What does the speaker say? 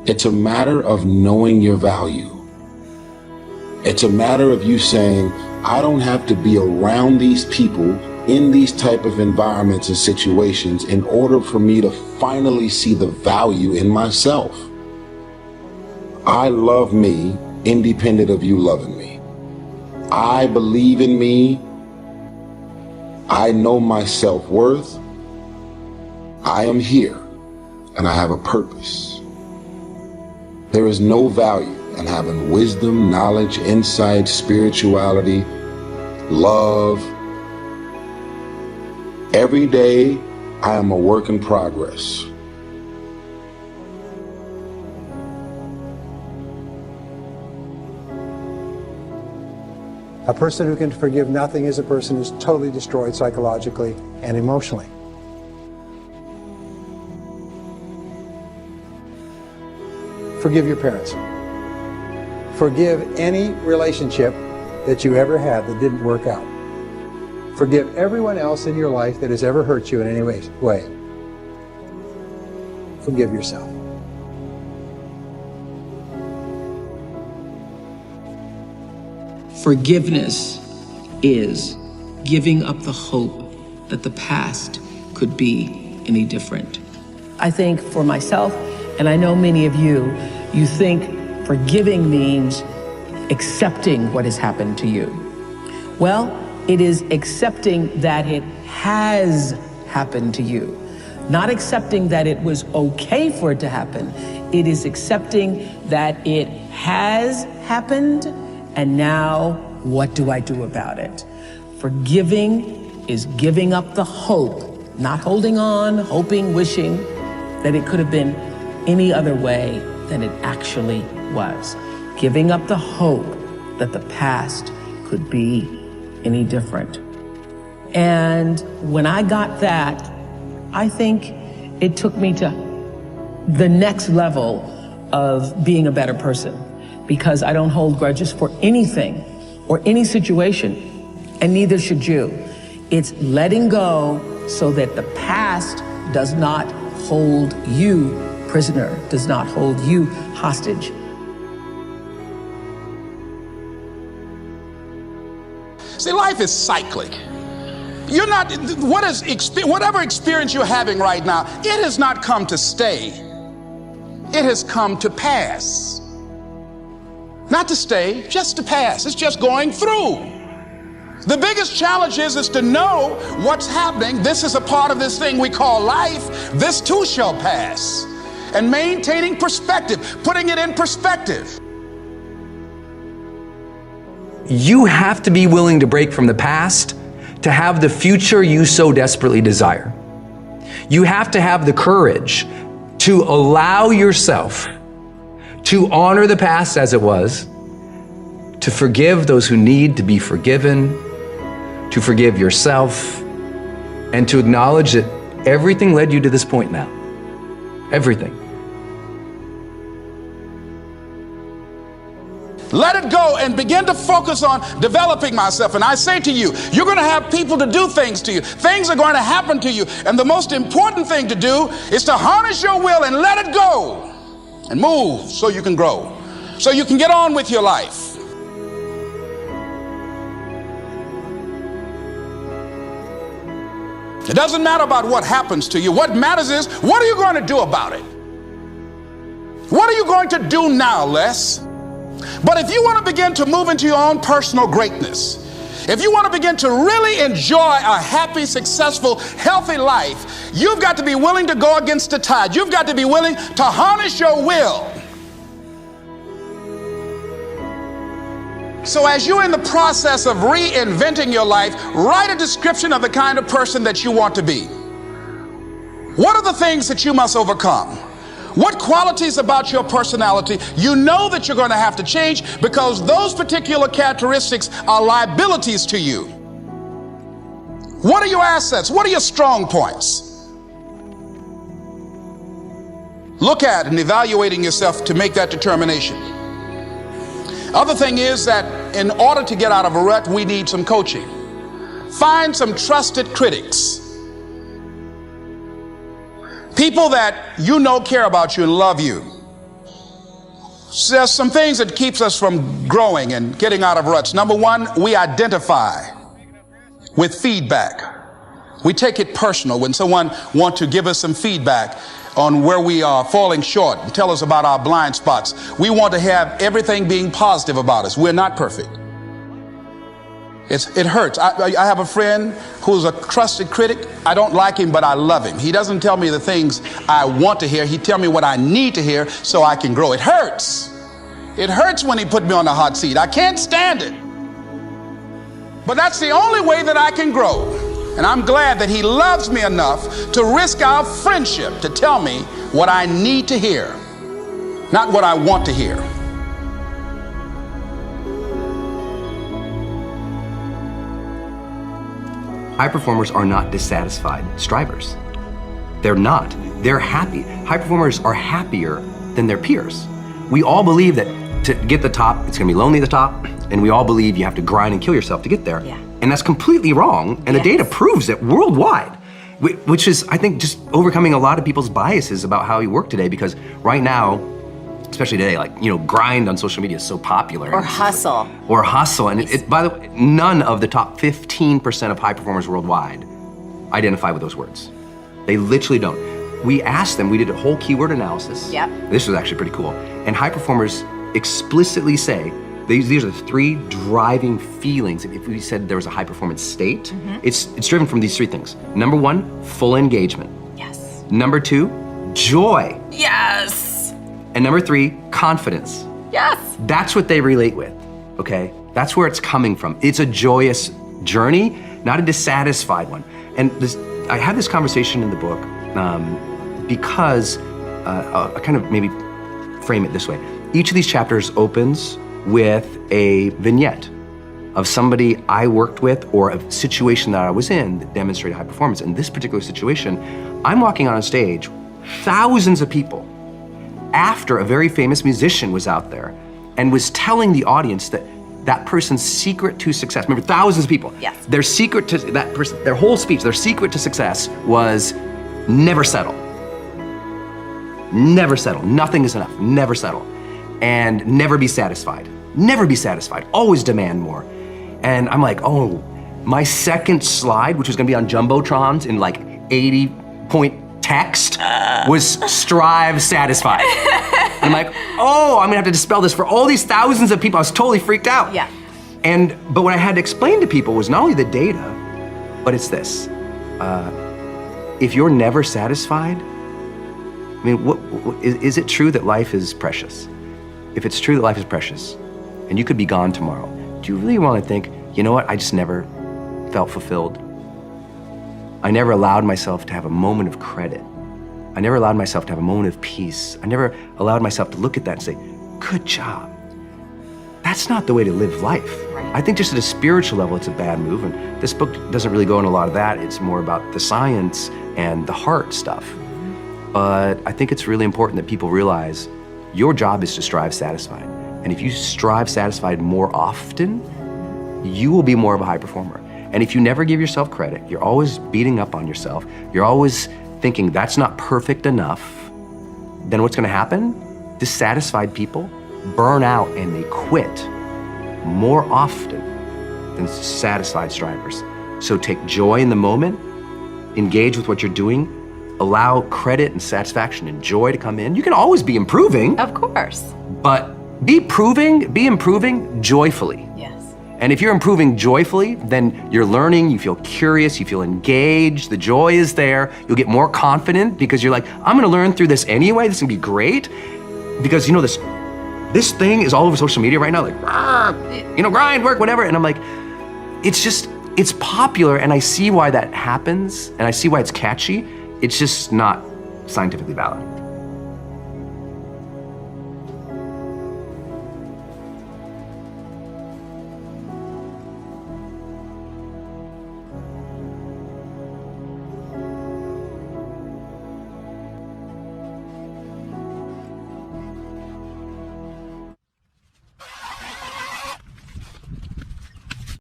It's a matter of knowing your value. It's a matter of you saying, I don't have to be around these people in these type of environments and situations in order for me to finally see the value in myself. I love me independent of you loving me. I believe in me. I know my self-worth. I am here and I have a purpose. There is no value in having wisdom, knowledge, insight, spirituality, love. Every day, I am a work in progress. A person who can forgive nothing is a person who's totally destroyed psychologically and emotionally. Forgive your parents. Forgive any relationship that you ever had that didn't work out. Forgive everyone else in your life that has ever hurt you in any way. Forgive yourself. Forgiveness is giving up the hope that the past could be any different. I think for myself, and I know many of you, you think forgiving means accepting what has happened to you. Well, it is accepting that it has happened to you. Not accepting that it was okay for it to happen. It is accepting that it has happened, and now what do I do about it? Forgiving is giving up the hope, not holding on, hoping, wishing that it could have been any other way than it actually was. Giving up the hope that the past could be any different. And when I got that, I think it took me to the next level of being a better person, because I don't hold grudges for anything or any situation, and neither should you. It's letting go so that the past does not hold you prisoner, does not hold you hostage. See, life is cyclic. You're not, whatever experience you're having right now, it has not come to stay. It has come to pass. Not to stay, just to pass. It's just going through. The biggest challenge is to know what's happening. This is a part of this thing we call life. This too shall pass. And maintaining perspective, putting it in perspective. You have to be willing to break from the past to have the future you so desperately desire. You have to have the courage to allow yourself to honor the past as it was, to forgive those who need to be forgiven, to forgive yourself, and to acknowledge that everything led you to this point now. Everything. Let it go and begin to focus on developing myself. And I say to you, you're going to have people to do things to you. Things are going to happen to you. And the most important thing to do is to harness your will and let it go and move so you can grow, so you can get on with your life. It doesn't matter about what happens to you. What matters is, what are you going to do about it? What are you going to do now, Les? But if you want to begin to move into your own personal greatness, if you want to begin to really enjoy a happy, successful, healthy life, you've got to be willing to go against the tide. You've got to be willing to harness your will. So as you're in the process of reinventing your life, write a description of the kind of person that you want to be. What are the things that you must overcome? What qualities about your personality you know that you're going to have to change, because those particular characteristics are liabilities to you? What are your assets? What are your strong points? Look at and evaluating yourself to make that determination. Other thing is that in order to get out of a rut, we need some coaching. Find some trusted critics. People that you know care about you and love you. There's some things that keeps us from growing and getting out of ruts. Number one, we identify with feedback. We take it personal when someone wants to give us some feedback on where we are falling short and tell us about our blind spots. We want to have everything being positive about us. We're not perfect. It hurts. I have a friend who's a trusted critic. I don't like him, but I love him. He doesn't tell me the things I want to hear. He tells me what I need to hear so I can grow. It hurts. It hurts when he put me on the hot seat. I can't stand it. But that's the only way that I can grow. And I'm glad that he loves me enough to risk our friendship to tell me what I need to hear, not what I want to hear. High performers are not dissatisfied strivers. They're not. They're happy. High performers are happier than their peers. We all believe that to get the top, it's gonna be lonely at the top, and we all believe you have to grind and kill yourself to get there. Yeah. And that's completely wrong, and the data proves it worldwide, which is, I think, just overcoming a lot of people's biases about how we work today, because right now, especially today, like, you know, grind on social media is so popular. Or hustle. Or hustle, and by the way, none of the top 15% of high performers worldwide identify with those words. They literally don't. We asked them, we did a whole keyword analysis. Yep. This was actually pretty cool. And high performers explicitly say, these are the 3 driving feelings. If we said there was a high performance state, it's driven from these 3 things. Number 1, full engagement. Yes. Number 2, joy. Yes. And number 3, confidence. Yes. That's what they relate with, okay? That's where it's coming from. It's a joyous journey, not a dissatisfied one. And I had this conversation in the book because I'll kind of maybe frame it this way. Each of these chapters opens with a vignette of somebody I worked with or a situation that I was in that demonstrated high performance. In this particular situation, I'm walking on a stage, thousands of people, after a very famous musician was out there and was telling the audience that that person's secret to success, remember, thousands of people, yes. Their secret to that person, their whole speech, their secret to success was never settle. Never settle, nothing is enough, never settle. And never be satisfied, always demand more. And I'm like, oh, my second slide, which was gonna be on Jumbotrons in like 80-point text, was strive satisfied. And I'm like, oh, I'm gonna have to dispel this for all these thousands of people. I was totally freaked out. Yeah. But what I had to explain to people was not only the data, but it's this. If you're never satisfied, I mean, is it true that life is precious? If it's true that life is precious, and you could be gone tomorrow, do you really want to think, you know what, I just never felt fulfilled? I never allowed myself to have a moment of credit. I never allowed myself to have a moment of peace. I never allowed myself to look at that and say, good job. That's not the way to live life. Right. I think just at a spiritual level, it's a bad move, and this book doesn't really go into a lot of that. It's more about the science and the heart stuff. But I think it's really important that people realize your job is to strive satisfied. And if you strive satisfied more often, you will be more of a high performer. And if you never give yourself credit, you're always beating up on yourself, you're always thinking that's not perfect enough, then what's gonna happen? Dissatisfied people burn out and they quit more often than satisfied strivers. So take joy in the moment, engage with what you're doing, allow credit and satisfaction and joy to come in. You can always be improving. Of course. But be improving joyfully. Yes. And if you're improving joyfully, then you're learning, you feel curious, you feel engaged, the joy is there, you'll get more confident because you're like, I'm gonna learn through this anyway, this is gonna be great. Because you know, this thing is all over social media right now, like, you know, grind, work, whatever. And I'm like, it's popular, and I see why that happens, and I see why it's catchy. It's just not scientifically valid.